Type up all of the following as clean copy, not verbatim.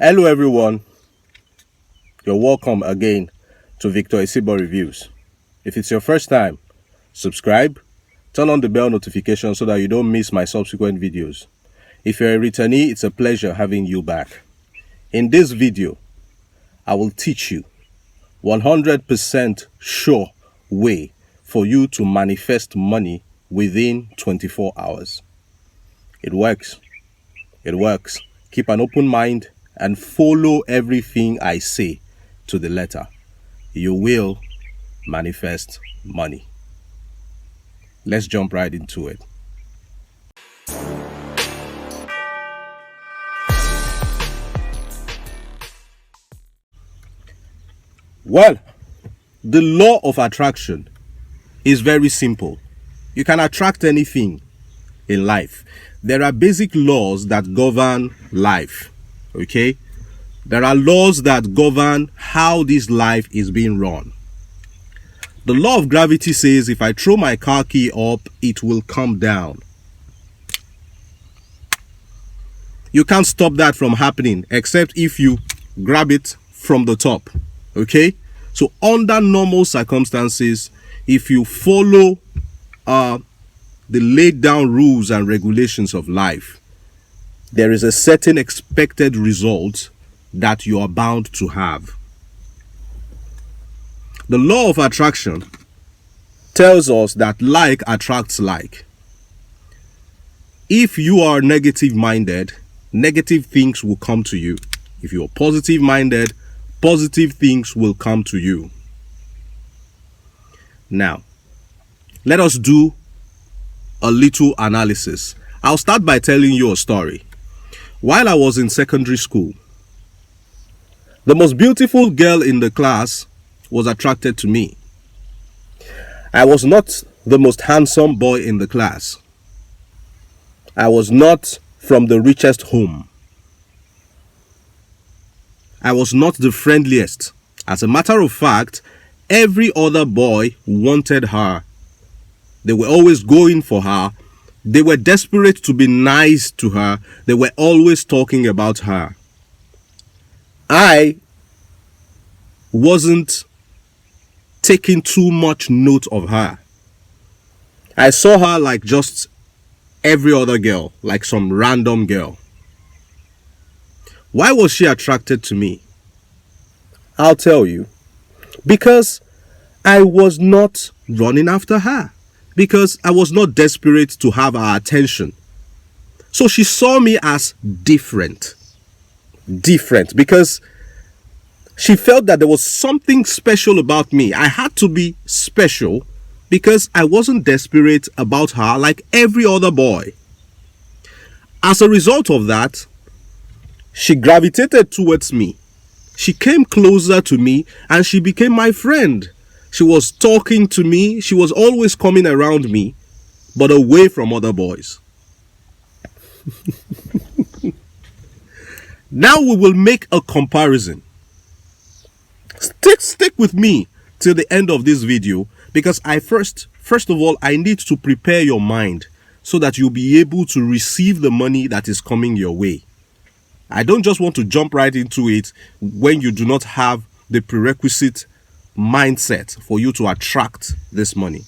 Hello everyone, you're welcome again to Victor Isibo Reviews. If it's your first time, subscribe, turn on the bell notification so that you don't miss my subsequent videos. If you're a returnee, it's a pleasure having you back. In this video, I will teach you 100% sure way for you to manifest money within 24 hours. It works. It works. Keep an open mind and follow everything I say to the letter. You will manifest money. Let's jump right into it. Well, the law of attraction is very simple. You can attract anything in life. There are basic laws that govern life. Okay? There are laws that govern how this life is being run. The law of gravity says if I throw my car key up, it will come down. You can't stop that from happening except if you grab it from the top. Okay? So under normal circumstances, if you follow the laid down rules and regulations of life, there is a certain expected result that you are bound to have. The law of attraction tells us that like attracts like. If you are negative minded, negative things will come to you. If you are positive minded, positive things will come to you. Now, let us do a little analysis. I'll start by telling you a story. While I was in secondary school, the most beautiful girl in the class was attracted to me. I was not the most handsome boy in the class. I was not from the richest home. I was not the friendliest. As a matter of fact, every other boy wanted her. They were always going for her. They were desperate to be nice to her. They were always talking about her. I wasn't taking too much note of her. I saw her like just every other girl, like some random girl. Why was she attracted to me? I'll tell you. Because I was not running after her. Because I was not desperate to have her attention. So she saw me as different. Different. Because she felt that there was something special about me. I had to be special because I wasn't desperate about her like every other boy. As a result of that, she gravitated towards me. She came closer to me and she became my friend. She was talking to me. She was always coming around me, but away from other boys. Now we will make a comparison. Stick with me till the end of this video because first of all, I need to prepare your mind so that you'll be able to receive the money that is coming your way. I don't just want to jump right into it when you do not have the prerequisite mindset for you to attract this money.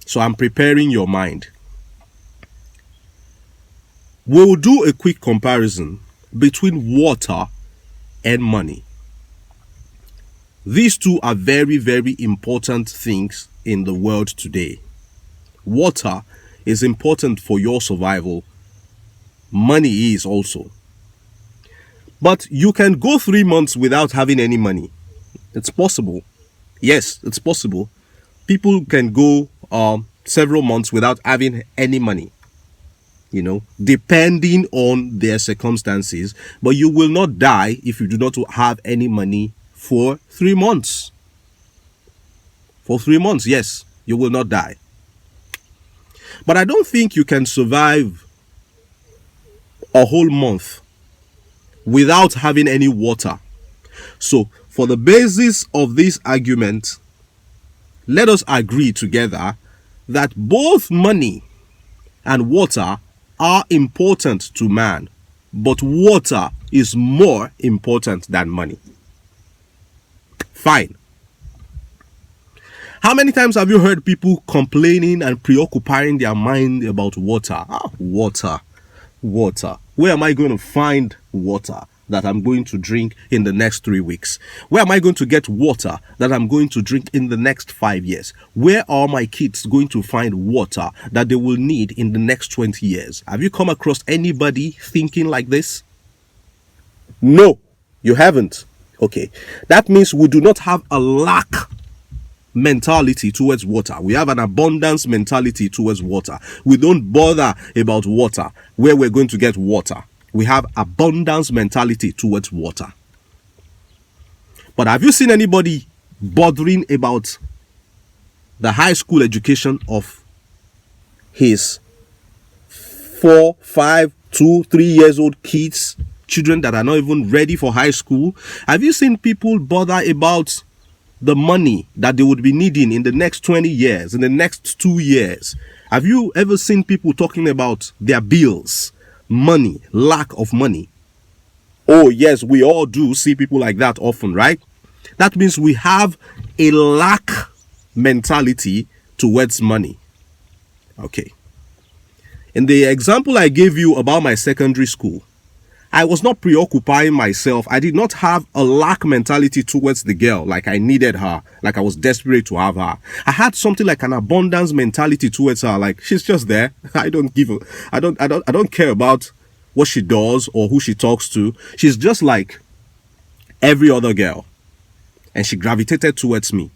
So I'm preparing your mind. We'll do a quick comparison between water and money. These two are very, very important things in the world today. Water is important for your survival. Money is also. But you can go 3 months without having any money. It's possible. Yes, it's possible. People can go several months without having any money, depending on their circumstances. But you will not die if you do not have any money for 3 months. For 3 months, yes, you will not die. But I don't think you can survive a whole month without having any water. So, for the basis of this argument, let us agree together that both money and water are important to man, but water is more important than money. Fine. How many times have you heard people complaining and preoccupying their mind about water? Water. Where am I going to find water that I'm going to drink in the next 3 weeks? Where am I going to get water that I'm going to drink in the next 5 years? Where are my kids going to find water that they will need in the next 20 years? Have you come across anybody thinking like this? No, you haven't. Okay, that means we do not have a lack mentality towards water. We have an abundance mentality towards water. We don't bother about water, where we're going to get water. We have abundance mentality towards water. But have you seen anybody bothering about the high school education of his 4, 5, 2, 3 years old kids, children that are not even ready for high school? Have you seen people bother about the money that they would be needing in the next 20 years, in the next 2 years? Have you ever seen people talking about their bills, money, lack of money? Oh yes, we all do see people like that often, right? That means we have a lack mentality towards money. Okay. In the example I gave you about my secondary school, I was not preoccupying myself. I did not have a lack mentality towards the girl, like I needed her, like I was desperate to have her. I had something like an abundance mentality towards her, like she's just there. I don't care about what she does or who she talks to. She's just like every other girl, and she gravitated towards me.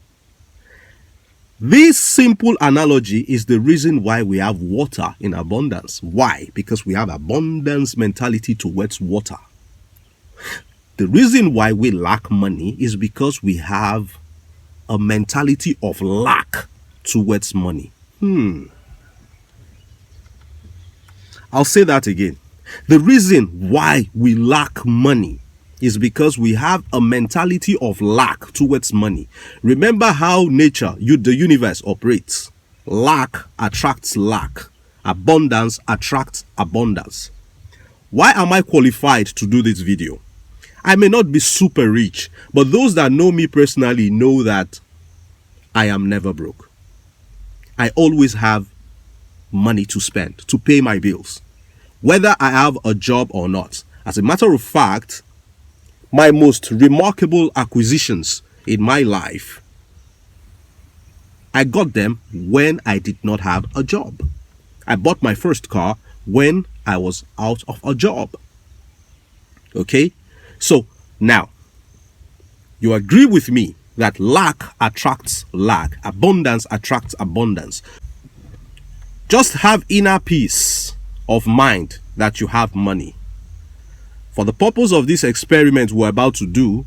This simple analogy is the reason why we have water in abundance. Why? Because we have abundance mentality towards water. The reason why we lack money is because we have a mentality of lack towards money. I'll say that again. The reason why we lack money is because we have a mentality of lack towards money. Remember how nature, the universe operates. Lack attracts lack. Abundance attracts abundance. Why am I qualified to do this video? I may not be super rich, but those that know me personally know that I am never broke. I always have money to spend, to pay my bills, whether I have a job or not. As a matter of fact, my most remarkable acquisitions in my life, I got them when I did not have a job. I bought my first car when I was out of a job. Okay? So now, you agree with me that lack attracts lack, abundance attracts abundance. Just have inner peace of mind that you have money. For the purpose of this experiment we're about to do,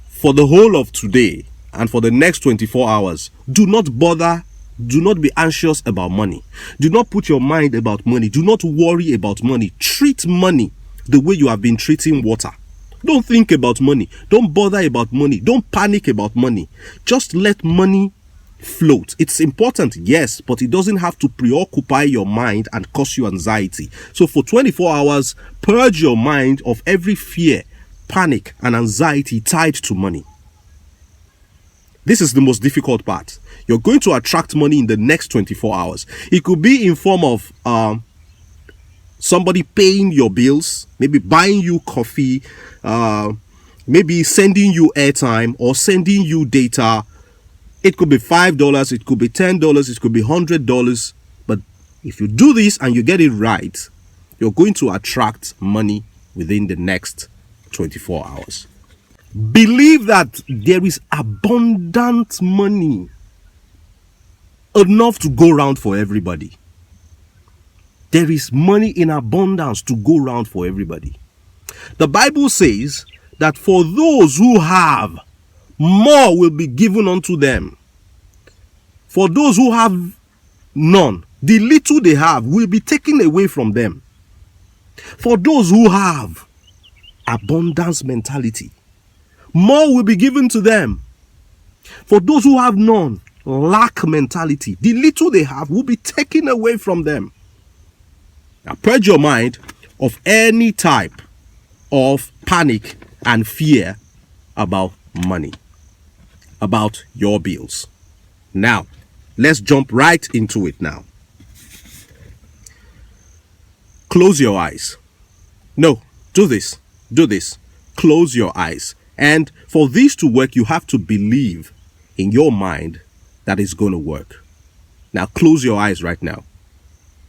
for the whole of today and for the next 24 hours, do not bother, do not be anxious about money. Do not put your mind about money. Do not worry about money. Treat money the way you have been treating water. Don't think about money. Don't bother about money. Don't panic about money. Just let money float. It's important, yes, but it doesn't have to preoccupy your mind and cause you anxiety. So for 24 hours, purge your mind of every fear, panic, and anxiety tied to money. This is the most difficult part. You're going to attract money in the next 24 hours. It could be in form of somebody paying your bills, maybe buying you coffee, maybe sending you airtime or sending you data. It could be $5, it could be $10, it could be $100. But if you do this and you get it right, you're going to attract money within the next 24 hours. Believe that there is abundant money, enough to go around for everybody. There is money in abundance to go around for everybody. The Bible says that for those who have, more will be given unto them. For those who have none, the little they have will be taken away from them. For those who have abundance mentality, more will be given to them. For those who have none, lack mentality, the little they have will be taken away from them. Now, purge your mind of any type of panic and fear about money, about your bills. Now, let's jump right into it now. Close your eyes. No, do this. Do this. Close your eyes. And for this to work, you have to believe in your mind that it's going to work. Now, close your eyes right now.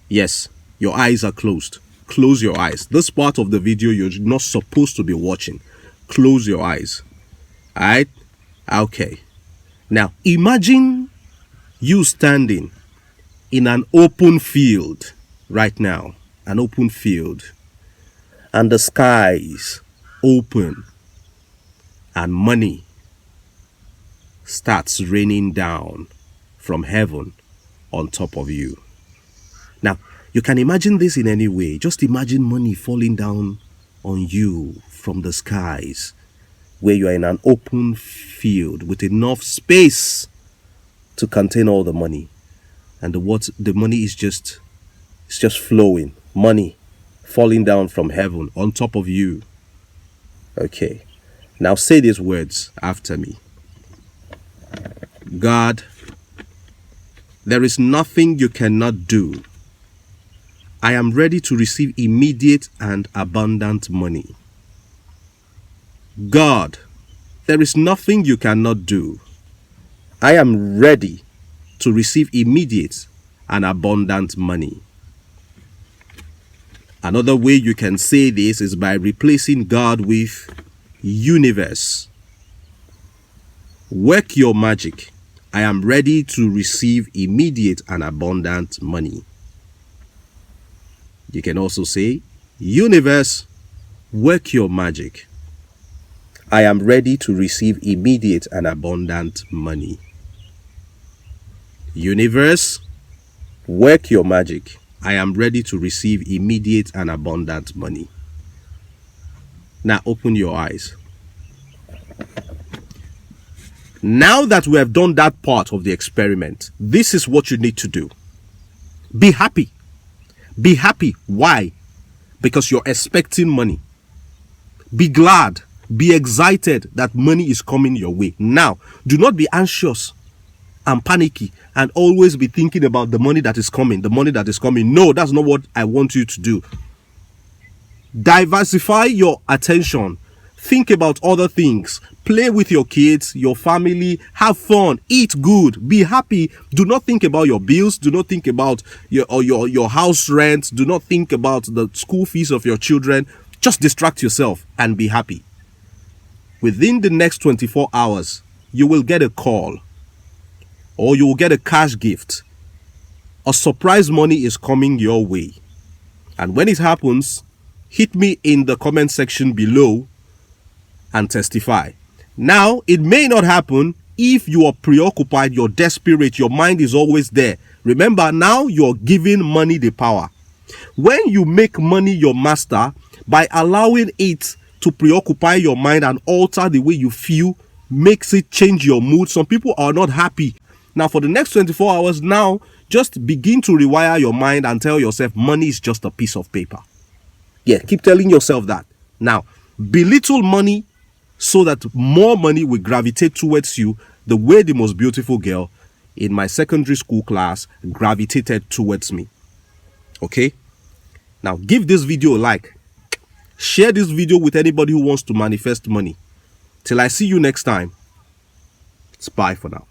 Yes, your eyes are closed. Close your eyes. This part of the video you're not supposed to be watching. Close your eyes. Alright? Okay. Now, imagine you standing in an open field right now. An open field. And the skies open. And money starts raining down from heaven on top of you. Now, you can imagine this in any way. Just imagine money falling down on you from the skies, where you are in an open field with enough space to contain all the money. And the money is just flowing. Money falling down from heaven on top of you. Okay. Now say these words after me. God, there is nothing you cannot do. I am ready to receive immediate and abundant money. God, there is nothing you cannot do. I am ready to receive immediate and abundant money. Another way you can say this is by replacing God with universe. Work your magic. I am ready to receive immediate and abundant money. You can also say, universe, work your magic. I am ready to receive immediate and abundant money. Universe, work your magic. I am ready to receive immediate and abundant money. Now open your eyes. Now that we have done that part of the experiment, this is what you need to do. Be happy. Be happy. Why? Because you're expecting money. Be glad. Be excited that money is coming your way. Now, do not be anxious and panicky and always be thinking about the money that is coming, the money that is coming. No, that's not what I want you to do. Diversify your attention. Think about other things. Play with your kids, your family, have fun, eat good, be happy. Do not think about your bills. Do not think about your house rent. Do not think about the school fees of your children. Just distract yourself and be happy. Within the next 24 hours, you will get a call or you will get a cash gift. A surprise money is coming your way. And when it happens, hit me in the comment section below and testify. Now, it may not happen if you are preoccupied, you're desperate, your mind is always there. Remember, now you're giving money the power. When you make money your master, by allowing it to preoccupy your mind and alter the way you feel, makes it change your mood. Some people are not happy. Now, for the next 24 hours, now, just begin to rewire your mind and tell yourself, money is just a piece of paper. Yeah, keep telling yourself that. Now, belittle money so that more money will gravitate towards you the way the most beautiful girl in my secondary school class gravitated towards me. Okay? Now, give this video a like. Share this video with anybody who wants to manifest money. Till I see you next time. It's bye for now.